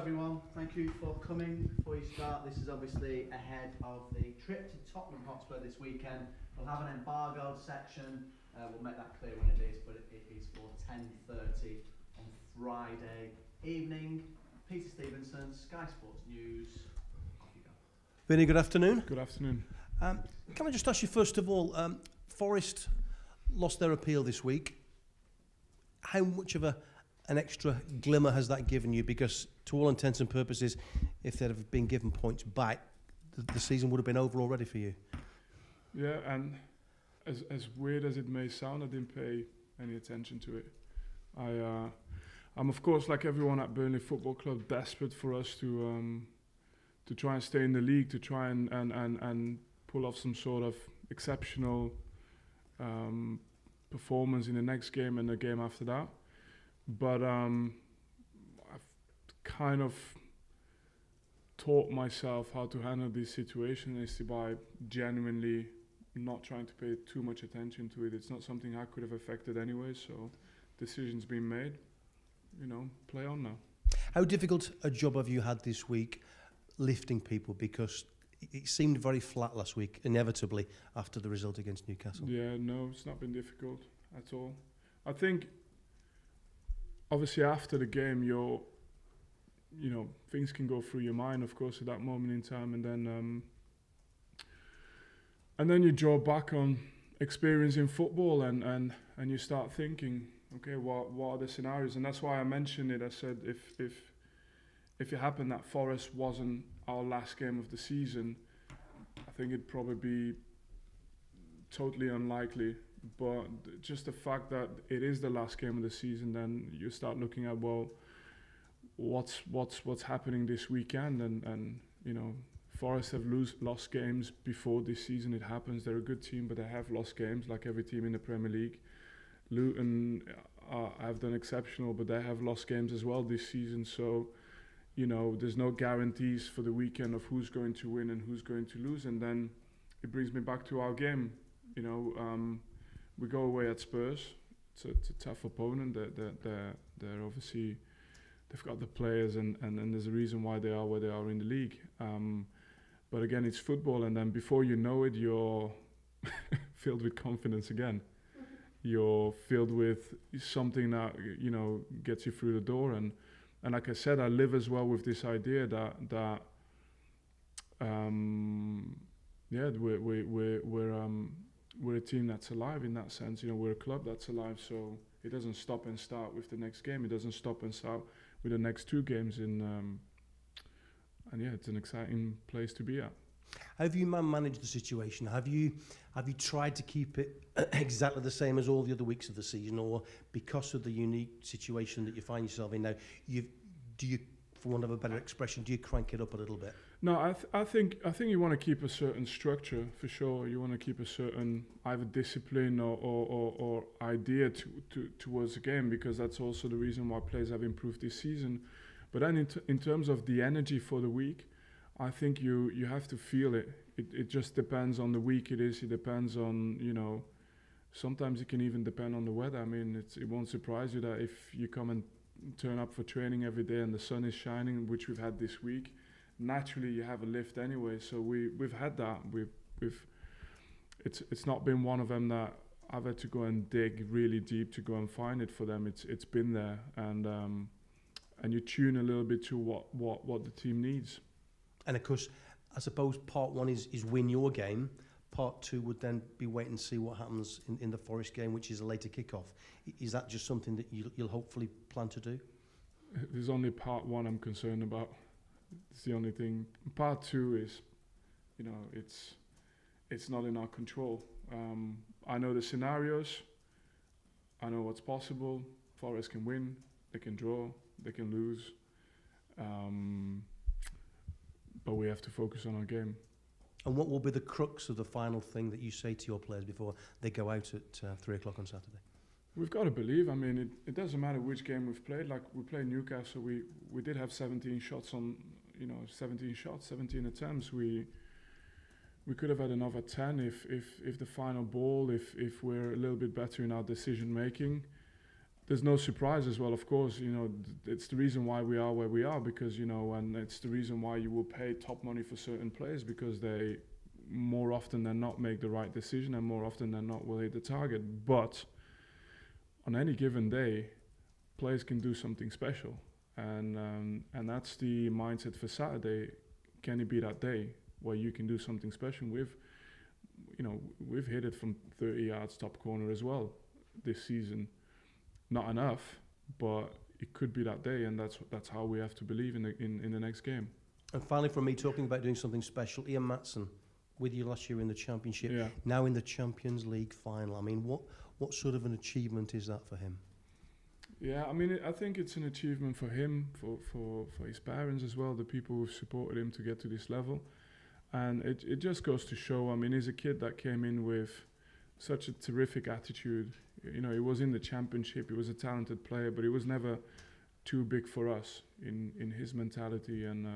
everyone. Thank you for coming. Before you start, this is obviously ahead of the trip to Tottenham Hotspur this weekend. We'll have an embargoed section. We'll make that clear when it is, but it is for 10:30 on Friday evening. Peter Stevenson, Sky Sports News. Off you go. Vinny, good afternoon. Good afternoon. Can I just ask you first of all, Forest lost their appeal this week. How much of an extra glimmer has that given you? Because to all intents and purposes, if they'd have been given points back, the season would have been over already for you. Yeah, and as weird as it may sound, I didn't pay any attention to it. I'm of course, like everyone at Burnley Football Club, desperate for us to try and stay in the league, to try and pull off some sort of exceptional performance in the next game and the game after that. But I've kind of taught myself how to handle this situation is by genuinely not trying to pay too much attention to it. It's not something I could have affected anyway, so decision's been made. Play on now. How difficult a job have you had this week lifting people? Because it seemed very flat last week, inevitably, after the result against Newcastle. Yeah, no, it's not been difficult at all. I think obviously after the game, things can go through your mind, of course, at that moment in time, and then you draw back on experience in football, and you start thinking, okay, what are the scenarios? And that's why I mentioned it. I said if it happened that Forest wasn't our last game of the season, I think it'd probably be totally unlikely. But just the fact that it is the last game of the season, then you start looking at, well, what's happening this weekend, and Forest have lost games before this season. It happens. They're a good team, but they have lost games like every team in the Premier League. Luton have done exceptional, but they have lost games as well this season. So there's no guarantees for the weekend of who's going to win and who's going to lose. And then it brings me back to our game. We go away at Spurs. It's a tough opponent. They're obviously, they've got the players, and there's a reason why they are where they are in the league. But again, it's football, and then before you know it, you're filled with confidence again. You're filled with something that gets you through the door, and like I said, I live as well with this idea that we're a team that's alive in that sense. We're a club that's alive, so it doesn't stop and start with the next game. It doesn't stop and start with the next two games. And it's an exciting place to be at. How have you managed the situation? Have you tried to keep it exactly the same as all the other weeks of the season, or because of the unique situation that you find yourself in now, do you, for want of a better expression, do you crank it up a little bit? No, I think you want to keep a certain structure for sure. You want to keep a certain either discipline or idea towards the game, because that's also the reason why players have improved this season. But then in terms of the energy for the week, I think you have to feel it. It just depends on the week it is. It depends on, sometimes it can even depend on the weather. I mean, it won't surprise you that if you come and turn up for training every day and the sun is shining, which we've had this week, naturally you have a lift anyway. So we've had that. It's not been one of them that I've had to go and dig really deep to go and find it for them. It's been there, and you tune a little bit to what the team needs. And of course, I suppose part one is win your game. Part two would then be wait and see what happens in the Forest game, which is a later kickoff. Is that just something that you'll hopefully plan to do? There's only part one I'm concerned about. It's the only thing. Part two is, it's not in our control. I know the scenarios. I know what's possible. Forest can win. They can draw. They can lose. But we have to focus on our game. And what will be the crux of the final thing that you say to your players before they go out at 3 o'clock on Saturday? We've got to believe. I mean, it doesn't matter which game we've played. Like we played Newcastle, we did have 17 shots on, 17 attempts. We could have had another 10 if the final ball, if we're a little bit better in our decision making. there's no surprise as well, of course. You know, it's the reason why we are where we are, because, you know, and it's the reason why you will pay top money for certain players, because they more often than not make the right decision, and more often than not will hit the target. But on any given day, players can do something special, and that's the mindset for Saturday. Can it be that day where you can do something special? We've hit it from 30 yards top corner as well this season. Not enough, but it could be that day, and that's how we have to believe in the next game. And finally, from me, talking about doing something special, Ian Maddison, with you last year in the Championship, now in the Champions League final. I mean, what sort of an achievement is that for him? Yeah, I mean, I think it's an achievement for him, for his parents as well, the people who've supported him to get to this level. And it just goes to show, I mean, he's a kid that came in with such a terrific attitude. You know, he was in the Championship, he was a talented player, but he was never too big for us in his mentality, and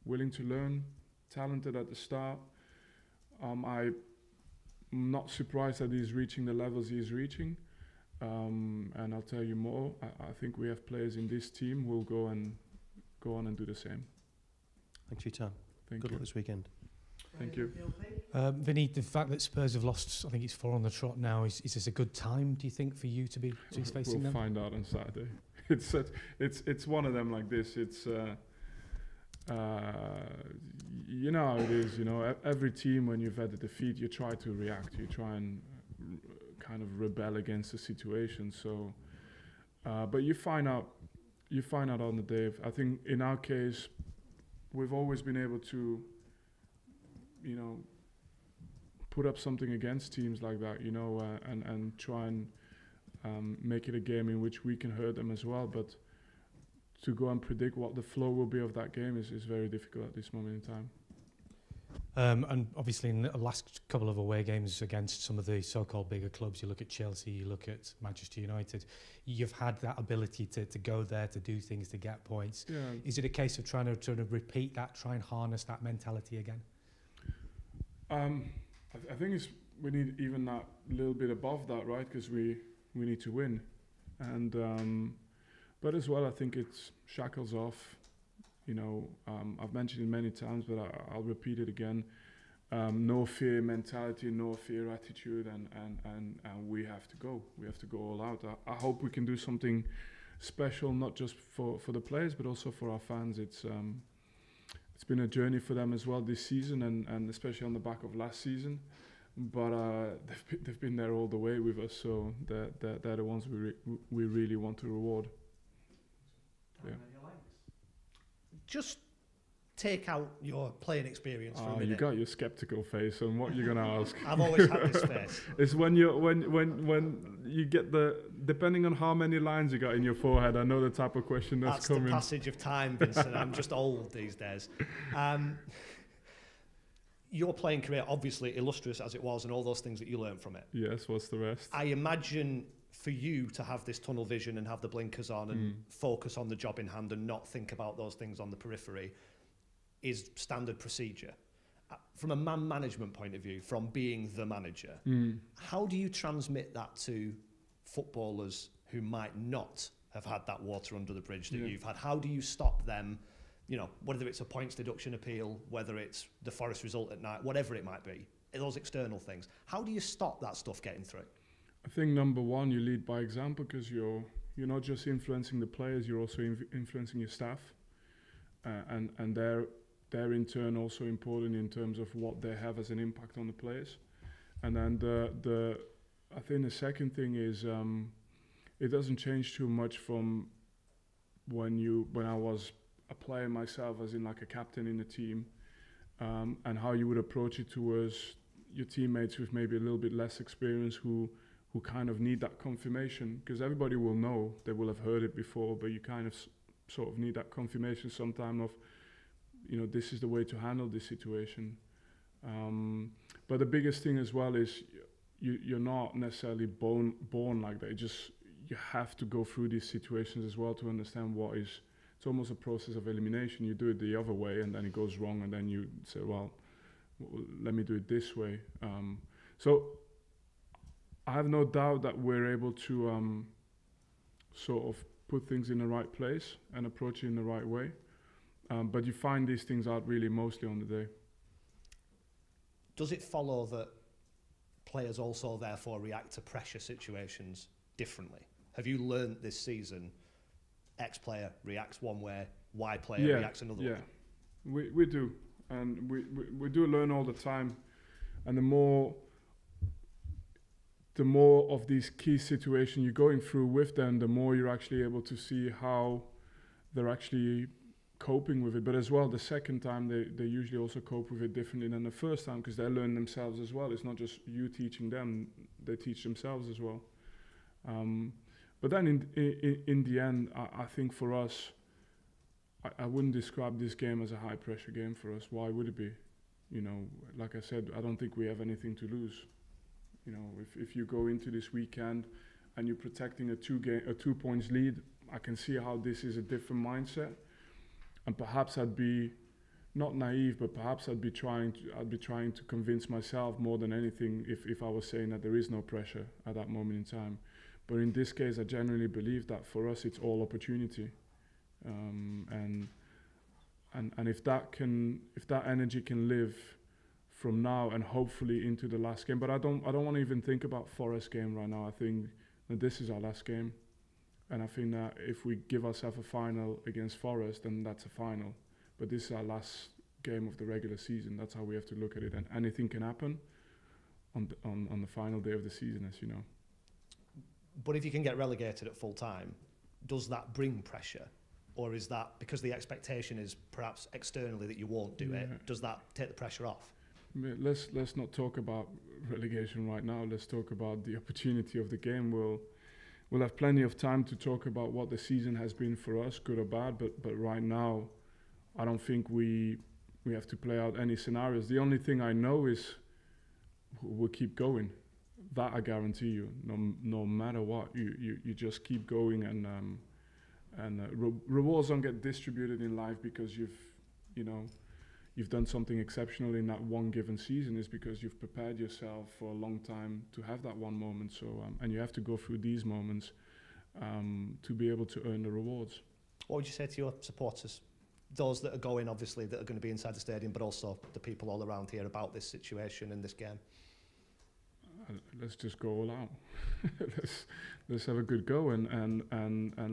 willing to learn, talented at the start. I'm not surprised that he's reaching the levels he's reaching. And I'll tell you more. I think we have players in this team who will go on and do the same. Thanks for your time. Thank Good you. luck this weekend. Thank you. Vinny, the fact that Spurs have lost, I think it's 4 on the trot now, is this a good time, do you think, for you to be facing them? We'll find out on Saturday. It's one of them like this. It's you know how it is. You know, every team, when you've had a defeat, you try to react. You try and kind of rebel against the situation. So, but you find out on the day. I think in our case, we've always been able to, you know, put up something against teams like that, you know, and try and make it a game in which we can hurt them as well. But to go and predict what the flow will be of that game is very difficult at this moment in time. And obviously in the last couple of away games against some of the so-called bigger clubs, you look at Chelsea, you look at Manchester United, you've had that ability to go there, to do things, to get points. Yeah. Is it a case of trying to repeat that, try and harness that mentality again? I think we need even that little bit above that, right? Because we need to win. And but as well, I think it's shackles off. You know, I've mentioned it many times, but I'll repeat it again. No fear mentality, no fear attitude, and we have to go. We have to go all out. I hope we can do something special, not just for the players, but also for our fans. It's been a journey for them as well this season, and especially on the back of last season. But they've been there all the way with us, so they're the ones we really want to reward. Yeah. Just take out your playing experience for a minute. You got your skeptical face on what you're gonna ask. I've always had this face. It's when you get depending on how many lines you got in your forehead. I know the type of question that's coming. That's the passage of time, Vincent. I'm just old these days. Your playing career, obviously illustrious as it was, and all those things that you learned from it. Yes, what's the rest? I imagine for you to have this tunnel vision and have the blinkers on and focus on the job in hand and not think about those things on the periphery is standard procedure. From a man management point of view, from being the manager, how do you transmit that to footballers who might not have had that water under the bridge that you've had? How do you stop them, you know, whether it's a points deduction appeal, whether it's the Forest result at night, whatever it might be, those external things? How do you stop that stuff getting through? I think number one, you lead by example, because you're not just influencing the players, you're also influencing your staff, and they're in turn also important in terms of what they have as an impact on the players. And then I think the second thing is it doesn't change too much from when I was a player myself, as in like a captain in the team, and how you would approach it towards your teammates with maybe a little bit less experience who kind of need that confirmation, because everybody will know, they will have heard it before, but you kind of sort of need that confirmation sometime of, you know, this is the way to handle this situation. But the biggest thing as well is you're not necessarily born like that. You have to go through these situations as well to understand it's almost a process of elimination. You do it the other way and then it goes wrong, and then you say, well, let me do it this way. So I have no doubt that we're able to sort of put things in the right place and approach it in the right way. But you find these things out really mostly on the day. Does it follow that players also therefore react to pressure situations differently? Have you learned this season X player reacts one way, Y player reacts another way? Yeah, we do. And we do learn all the time. And the more of these key situations you're going through with them, the more you're actually able to see how they're actually coping with it. But as well, the second time they usually also cope with it differently than the first time, because they learn themselves as well. It's not just you teaching them, they teach themselves as well. But then in the end, I think for us, I wouldn't describe this game as a high pressure game for us. Why would it be? You know, like I said, I don't think we have anything to lose. You know, if you go into this weekend and you're protecting a 2 points lead, I can see how this is a different mindset. And perhaps I'd be not naive, but perhaps I'd be trying to convince myself more than anything if I was saying that there is no pressure at that moment in time. But in this case, I genuinely believe that for us it's all opportunity, and if that energy can live from now and hopefully into the last game. But I don't want to even think about Forest game right now. I think that this is our last game. And I think that if we give ourselves a final against Forest, then that's a final. But this is our last game of the regular season. That's how we have to look at it. And anything can happen on the final day of the season, as you know. But if you can get relegated at full time, does that bring pressure? Or is that, because the expectation is perhaps externally that you won't do it, does that take the pressure off? Let's not talk about relegation right now. Let's talk about the opportunity of the game. We'll have plenty of time to talk about what the season has been for us, good or bad, but right now, I don't think we have to play out any scenarios. The only thing I know is we'll keep going. That I guarantee you. No matter what, you just keep going, and rewards don't get distributed in life because you've done something exceptional in that one given season. Is because you've prepared yourself for a long time to have that one moment. So and you have to go through these moments to be able to earn the rewards. What would you say to your supporters, those that are going, obviously, that are going to be inside the stadium, but also the people all around here, about this situation and this game? Let's just go all out. let's have a good go and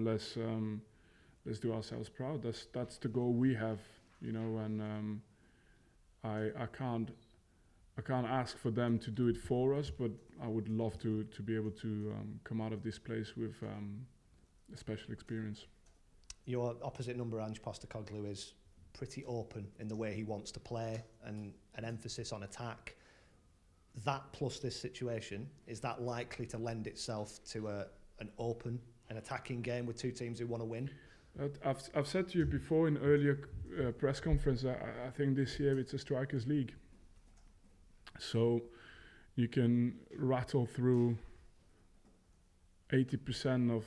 let's do ourselves proud. That's the goal we have, and I can't ask for them to do it for us, but I would love to be able to come out of this place with a special experience. Your opposite number, Ange Postecoglou, is pretty open in the way he wants to play and an emphasis on attack. That plus this situation, is that likely to lend itself to an open and attacking game with two teams who want to win? I've said to you before in earlier press conference, I think this year it's a strikers league. So you can rattle through 80% of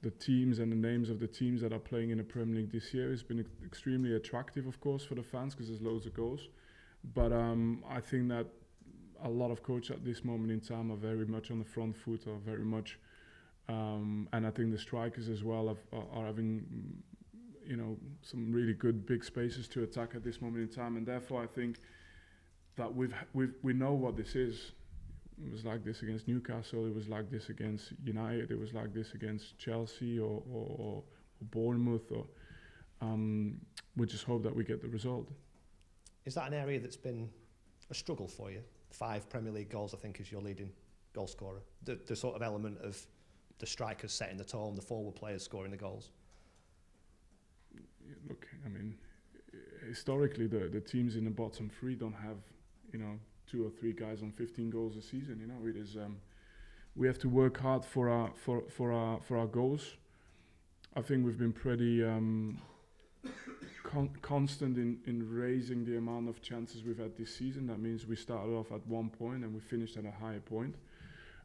the teams and the names of the teams that are playing in the Premier League this year. It's been extremely attractive, of course, for the fans because there's loads of goals. But I think that a lot of coaches at this moment in time are very much on the front foot, or very much, and I think the strikers as well are having, some really good big spaces to attack at this moment in time, and therefore I think that we know what this is. It was like this against Newcastle. It was like this against United. It was like this against Chelsea or Bournemouth. Or we just hope that we get the result. Is that an area that's been a struggle for you? 5 Premier League goals, I think, is your leading goal scorer. The sort of element of the strikers setting the tone, the forward players scoring the goals. Look, I mean, historically, the teams in the bottom 3 don't have, 2 or 3 guys on 15 goals a season. It is. We have to work hard for our goals. I think we've been pretty constant in raising the amount of chances we've had this season. That means we started off at 1 point and we finished at a higher point.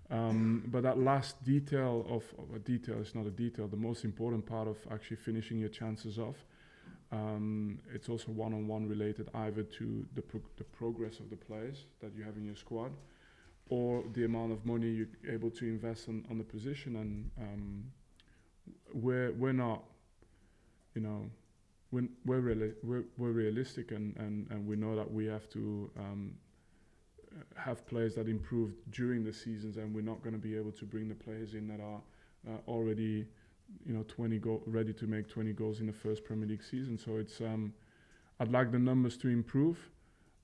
But that last detail of a detail is not a detail. The most important part of actually finishing your chances off. It's also one-on-one related either to the progress of the players that you have in your squad, or the amount of money you're able to invest on the position. And we're not, you know, we're realistic, and we know that we have to have players that improve during the seasons, and we're not going to be able to bring the players in that are already, you know, ready to make 20 goals in the first Premier League season. So it's I'd like the numbers to improve,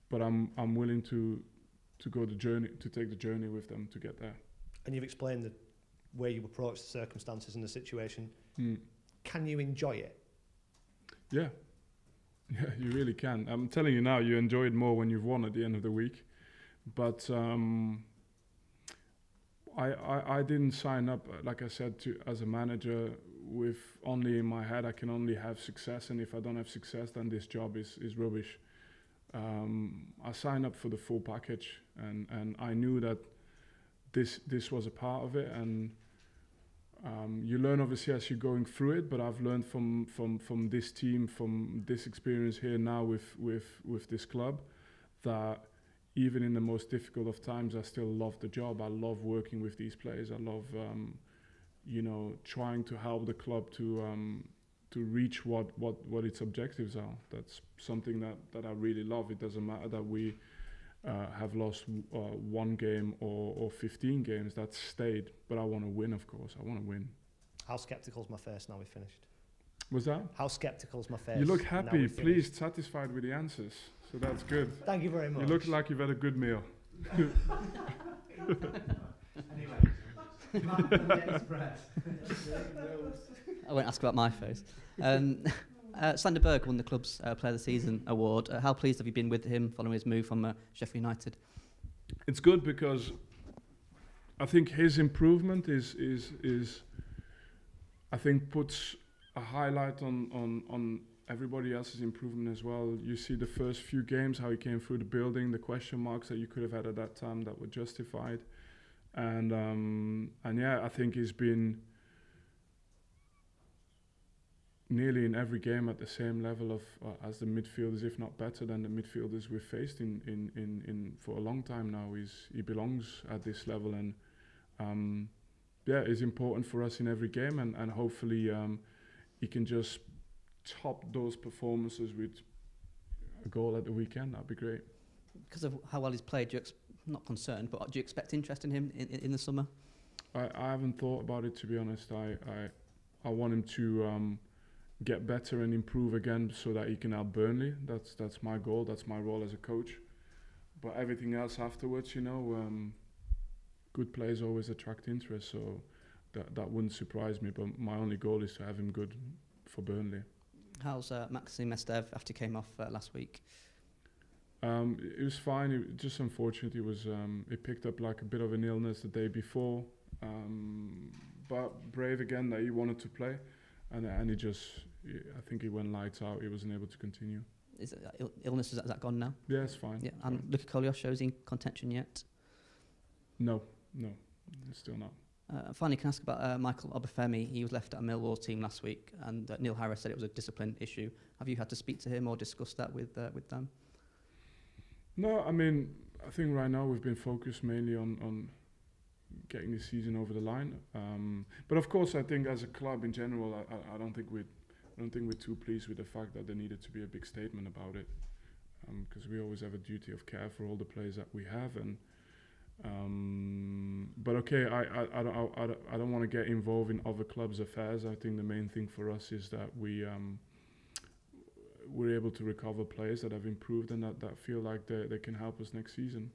but I'm willing to go the journey, to take the journey with them to get there. And you've explained the way you approach the circumstances and the situation. Mm. Can you enjoy it? Yeah, you really can. I'm telling you now, you enjoy it more when you've won at the end of the week. But I didn't sign up, like I said, as a manager with only in my head I can only have success, and if I don't have success, then this job is rubbish. I signed up for the full package, and I knew that this was a part of it, and you learn obviously as you're going through it, but I've learned from this team, from this experience here now with this club, that even in the most difficult of times, I still love the job. I love working with these players. I love, you know, trying to help the club to reach what its objectives are. That's something that I really love. It doesn't matter that we have lost one game or 15 games. That's stayed. But I want to win, of course. I want to win. How sceptical's my face now we've finished? Was that? How sceptical's my face? You look happy, pleased, satisfied with the answers. So that's good. Thank you very much. You look like you've had a good meal. I won't ask about my face. Sander Berg won the club's Player of the Season award. How pleased have you been with him following his move from Sheffield United? It's good because I think his improvement is I think puts a highlight on everybody else's improvement as well. You see the first few games, how he came through the building, the question marks that you could have had at that time that were justified. And yeah, I think he's been nearly in every game at the same level of as the midfielders, if not better than the midfielders we've faced in for a long time now. He belongs at this level, and yeah, it's important for us in every game, and hopefully he can just top those performances with a goal at the weekend. That'd be great. Because of how well he's played, not concerned, but do you expect interest in him in the summer? I haven't thought about it, to be honest. I want him to get better and improve again so that he can help Burnley. That's my goal. That's my role as a coach. But everything else afterwards, you know, good players always attract interest, so that wouldn't surprise me. But my only goal is to have him good for Burnley. How's Maxime Mestev after he came off last week? It was fine. It just unfortunate. He picked up like a bit of an illness the day before, but brave again that he wanted to play, and he just, I think he went lights out. He wasn't able to continue. Is it illness? Is that gone now? Yeah, it's fine. Yeah, and Luka Kolyos, is he in contention yet? No, it's still not. Finally, can I ask about Michael Obafemi? He was left at a Millwall team last week, and Neil Harris said it was a discipline issue. Have you had to speak to him or discuss that with them? No, I mean, I think right now we've been focused mainly on getting the season over the line. But of course, I think as a club in general, I don't think we're too pleased with the fact that there needed to be a big statement about it, because we always have a duty of care for all the players that we have. And but okay, I don't want to get involved in other clubs' affairs. I think the main thing for us is that we're able to recover players that have improved and that feel like they can help us next season.